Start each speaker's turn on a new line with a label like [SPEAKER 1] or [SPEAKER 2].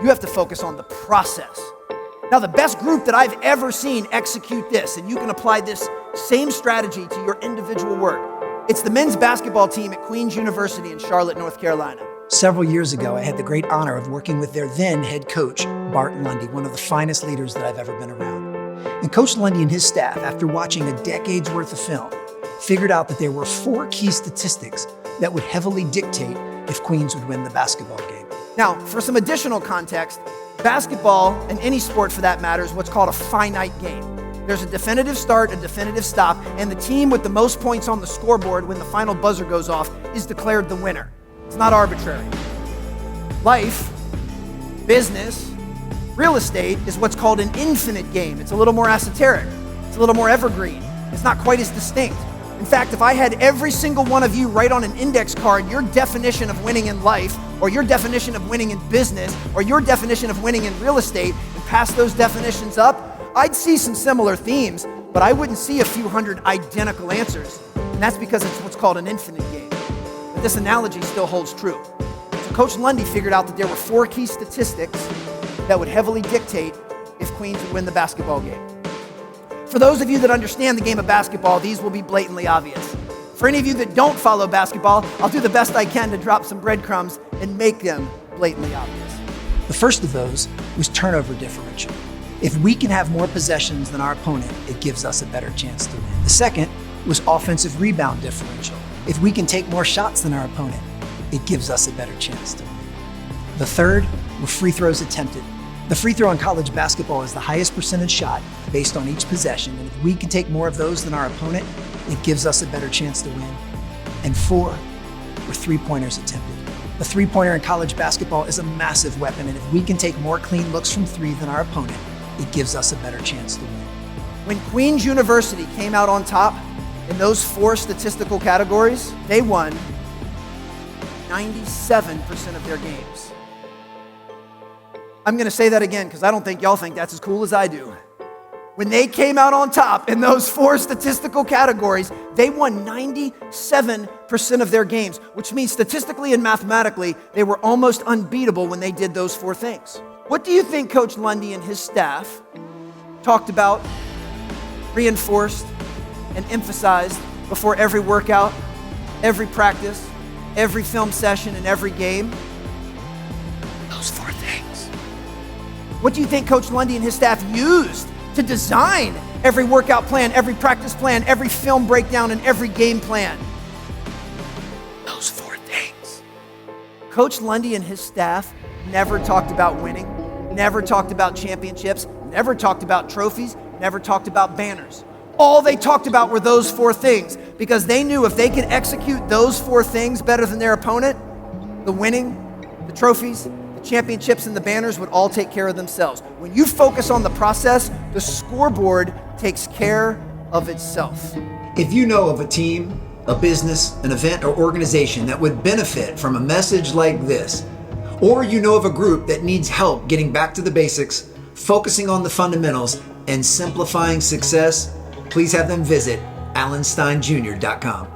[SPEAKER 1] You have to focus on the process. Now, the best group that I've ever seen execute this, and you can apply this same strategy to your individual work, it's the men's basketball team at Queens University in Charlotte, North Carolina.
[SPEAKER 2] Several years ago, I had the great honor of working with their then head coach, Bart Lundy, one of the finest leaders that I've ever been around. And Coach Lundy and his staff, after watching a decade's worth of film, figured out that there were 4 key statistics that would heavily dictate if Queens would win the basketball game.
[SPEAKER 1] Now, for some additional context, basketball, and any sport for that matter, is what's called a finite game. There's a definitive start, a definitive stop, and the team with the most points on the scoreboard when the final buzzer goes off is declared the winner. It's not arbitrary. Life, business, real estate is what's called an infinite game. It's a little more esoteric. It's a little more evergreen. It's not quite as distinct. In fact, if I had every single one of you write on an index card your definition of winning in life, or your definition of winning in business, or your definition of winning in real estate, and pass those definitions up, I'd see some similar themes, but I wouldn't see a few hundred identical answers. And that's because it's what's called an infinite game. But this analogy still holds true. So Coach Lundy figured out that there were 4 key statistics that would heavily dictate if Queens would win the basketball game. For those of you that understand the game of basketball, these will be blatantly obvious. For any of you that don't follow basketball, I'll do the best I can to drop some breadcrumbs and make them blatantly obvious.
[SPEAKER 2] The first of those was turnover differential. If we can have more possessions than our opponent, it gives us a better chance to win. The second was offensive rebound differential. If we can take more shots than our opponent, it gives us a better chance to win. The third were free throws attempted. The free throw in college basketball is the highest percentage shot based on each possession, and if we can take more of those than our opponent, it gives us a better chance to win. And 4 were three-pointers attempted. The three-pointer in college basketball is a massive weapon, and if we can take more clean looks from 3 than our opponent, it gives us a better chance to win.
[SPEAKER 1] When Queens University came out on top in those 4 statistical categories, they won 97% of their games. I'm gonna say that again because I don't think y'all think that's as cool as I do. When they came out on top in those 4 statistical categories, they won 97% of their games, which means statistically and mathematically, they were almost unbeatable when they did those 4 things. What do you think Coach Lundy and his staff talked about, reinforced, and emphasized before every workout, every practice, every film session, and every game? Those 4 things. What do you think Coach Lundy and his staff used to design every workout plan, every practice plan, every film breakdown, and every game plan? Those 4 things. Coach Lundy and his staff never talked about winning, never talked about championships, never talked about trophies, never talked about banners. All they talked about were those 4 things because they knew if they could execute those 4 things better than their opponent, the winning, the trophies, the championships, and the banners would all take care of themselves. When you focus on the process, the scoreboard takes care of itself.
[SPEAKER 3] If you know of a team, a business, an event, or organization that would benefit from a message like this, or you know of a group that needs help getting back to the basics, focusing on the fundamentals, and simplifying success, please have them visit alansteinjr.com.